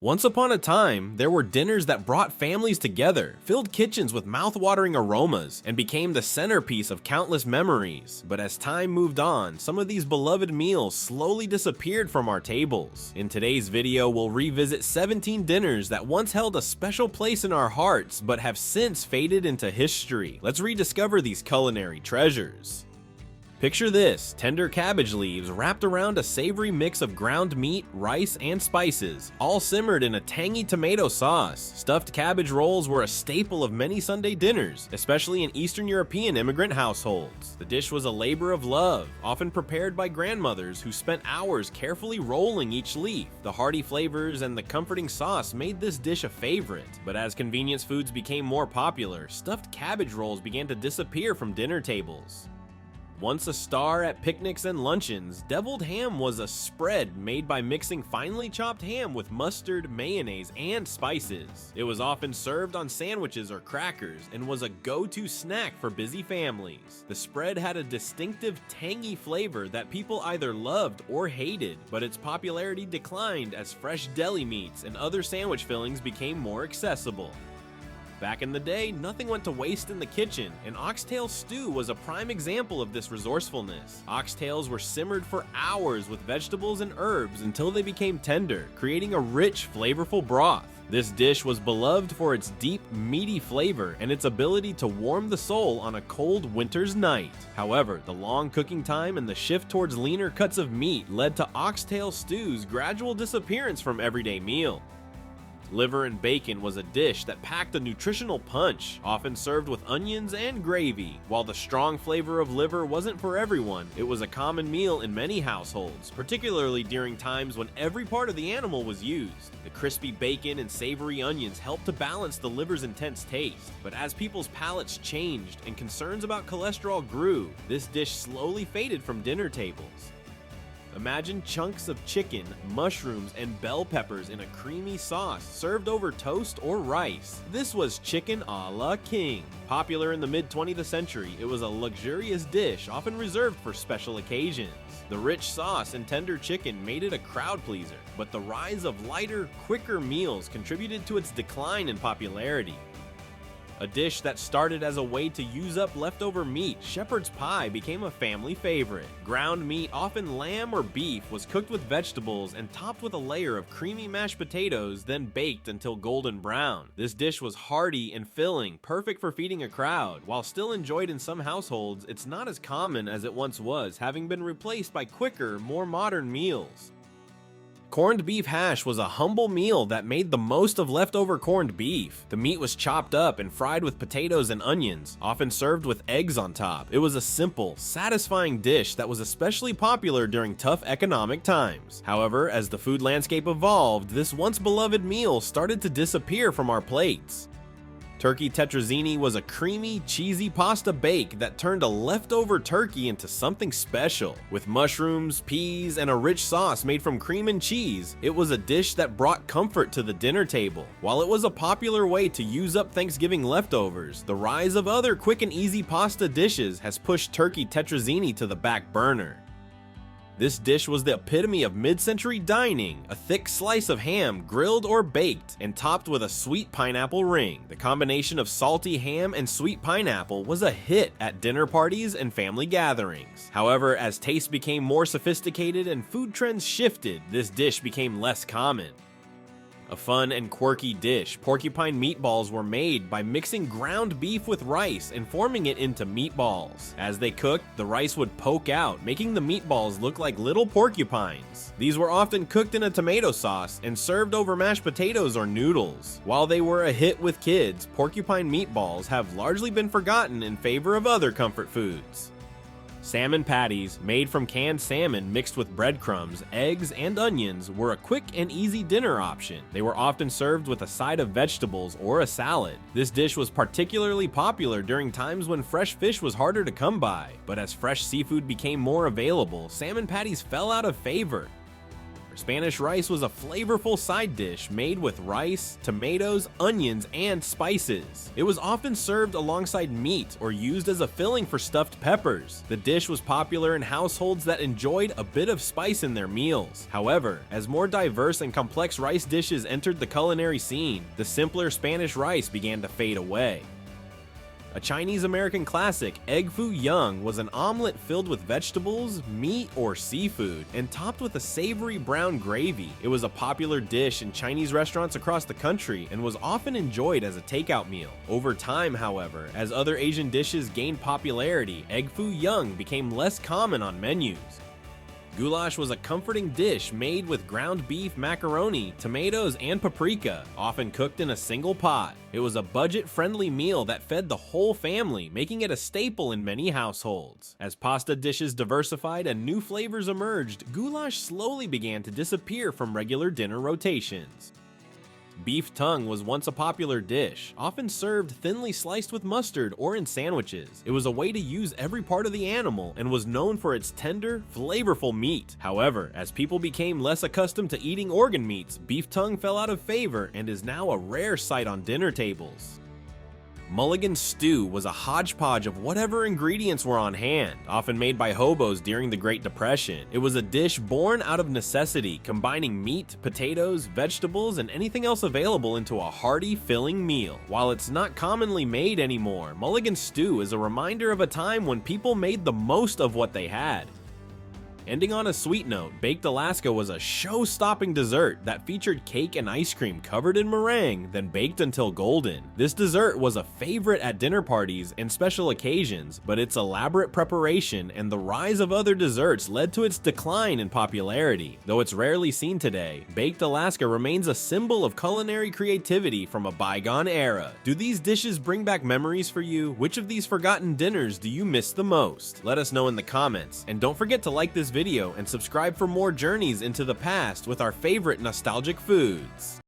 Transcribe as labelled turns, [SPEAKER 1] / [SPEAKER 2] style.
[SPEAKER 1] Once upon a time, there were dinners that brought families together, filled kitchens with mouth-watering aromas, and became the centerpiece of countless memories. But as time moved on, some of these beloved meals slowly disappeared from our tables. In today's video, we'll revisit 17 dinners that once held a special place in our hearts, but have since faded into history. Let's rediscover these culinary treasures. Picture this: tender cabbage leaves wrapped around a savory mix of ground meat, rice, and spices, all simmered in a tangy tomato sauce. Stuffed cabbage rolls were a staple of many Sunday dinners, especially in Eastern European immigrant households. The dish was a labor of love, often prepared by grandmothers who spent hours carefully rolling each leaf. The hearty flavors and the comforting sauce made this dish a favorite. But as convenience foods became more popular, stuffed cabbage rolls began to disappear from dinner tables. Once a star at picnics and luncheons, deviled ham was a spread made by mixing finely chopped ham with mustard, mayonnaise, and spices. It was often served on sandwiches or crackers and was a go-to snack for busy families. The spread had a distinctive tangy flavor that people either loved or hated, but its popularity declined as fresh deli meats and other sandwich fillings became more accessible. Back in the day, nothing went to waste in the kitchen, and oxtail stew was a prime example of this resourcefulness. Oxtails were simmered for hours with vegetables and herbs until they became tender, creating a rich, flavorful broth. This dish was beloved for its deep, meaty flavor and its ability to warm the soul on a cold winter's night. However, the long cooking time and the shift towards leaner cuts of meat led to oxtail stew's gradual disappearance from everyday meals. Liver and bacon was a dish that packed a nutritional punch, often served with onions and gravy. While the strong flavor of liver wasn't for everyone, it was a common meal in many households, particularly during times when every part of the animal was used. The crispy bacon and savory onions helped to balance the liver's intense taste. But as people's palates changed and concerns about cholesterol grew, this dish slowly faded from dinner tables. Imagine chunks of chicken, mushrooms, and bell peppers in a creamy sauce served over toast or rice. This was chicken a la king. Popular in the mid-20th century, it was a luxurious dish often reserved for special occasions. The rich sauce and tender chicken made it a crowd pleaser, but the rise of lighter, quicker meals contributed to its decline in popularity. A dish that started as a way to use up leftover meat, shepherd's pie became a family favorite. Ground meat, often lamb or beef, was cooked with vegetables and topped with a layer of creamy mashed potatoes, then baked until golden brown. This dish was hearty and filling, perfect for feeding a crowd. While still enjoyed in some households, it's not as common as it once was, having been replaced by quicker, more modern meals. Corned beef hash was a humble meal that made the most of leftover corned beef. The meat was chopped up and fried with potatoes and onions, often served with eggs on top. It was a simple, satisfying dish that was especially popular during tough economic times. However, as the food landscape evolved, this once beloved meal started to disappear from our plates. Turkey Tetrazini was a creamy, cheesy pasta bake that turned a leftover turkey into something special. With mushrooms, peas, and a rich sauce made from cream and cheese, it was a dish that brought comfort to the dinner table. While it was a popular way to use up Thanksgiving leftovers, the rise of other quick and easy pasta dishes has pushed turkey Tetrazini to the back burner. This dish was the epitome of mid-century dining, a thick slice of ham grilled or baked and topped with a sweet pineapple ring. The combination of salty ham and sweet pineapple was a hit at dinner parties and family gatherings. However, as taste became more sophisticated and food trends shifted, this dish became less common. A fun and quirky dish, porcupine meatballs were made by mixing ground beef with rice and forming it into meatballs. As they cooked, the rice would poke out, making the meatballs look like little porcupines. These were often cooked in a tomato sauce and served over mashed potatoes or noodles. While they were a hit with kids, porcupine meatballs have largely been forgotten in favor of other comfort foods. Salmon patties, made from canned salmon mixed with breadcrumbs, eggs, and onions, were a quick and easy dinner option. They were often served with a side of vegetables or a salad. This dish was particularly popular during times when fresh fish was harder to come by, but as fresh seafood became more available, salmon patties fell out of favor. Spanish rice was a flavorful side dish made with rice, tomatoes, onions, and spices. It was often served alongside meat or used as a filling for stuffed peppers. The dish was popular in households that enjoyed a bit of spice in their meals. However, as more diverse and complex rice dishes entered the culinary scene, the simpler Spanish rice began to fade away. A Chinese-American classic, egg foo young, was an omelet filled with vegetables, meat, or seafood, and topped with a savory brown gravy. It was a popular dish in Chinese restaurants across the country and was often enjoyed as a takeout meal. Over time, however, as other Asian dishes gained popularity, egg foo young became less common on menus. Goulash was a comforting dish made with ground beef, macaroni, tomatoes, and paprika, often cooked in a single pot. It was a budget-friendly meal that fed the whole family, making it a staple in many households. As pasta dishes diversified and new flavors emerged, goulash slowly began to disappear from regular dinner rotations. Beef tongue was once a popular dish, often served thinly sliced with mustard or in sandwiches. It was a way to use every part of the animal and was known for its tender, flavorful meat. However, as people became less accustomed to eating organ meats, beef tongue fell out of favor and is now a rare sight on dinner tables. Mulligan Stew was a hodgepodge of whatever ingredients were on hand, often made by hobos during the Great Depression. It was a dish born out of necessity, combining meat, potatoes, vegetables, and anything else available into a hearty, filling meal. While it's not commonly made anymore, Mulligan Stew is a reminder of a time when people made the most of what they had. Ending on a sweet note, Baked Alaska was a show-stopping dessert that featured cake and ice cream covered in meringue, then baked until golden. This dessert was a favorite at dinner parties and special occasions, but its elaborate preparation and the rise of other desserts led to its decline in popularity. Though it's rarely seen today, Baked Alaska remains a symbol of culinary creativity from a bygone era. Do these dishes bring back memories for you? Which of these forgotten dinners do you miss the most? Let us know in the comments, and don't forget to like this video and subscribe for more journeys into the past with our favorite nostalgic foods.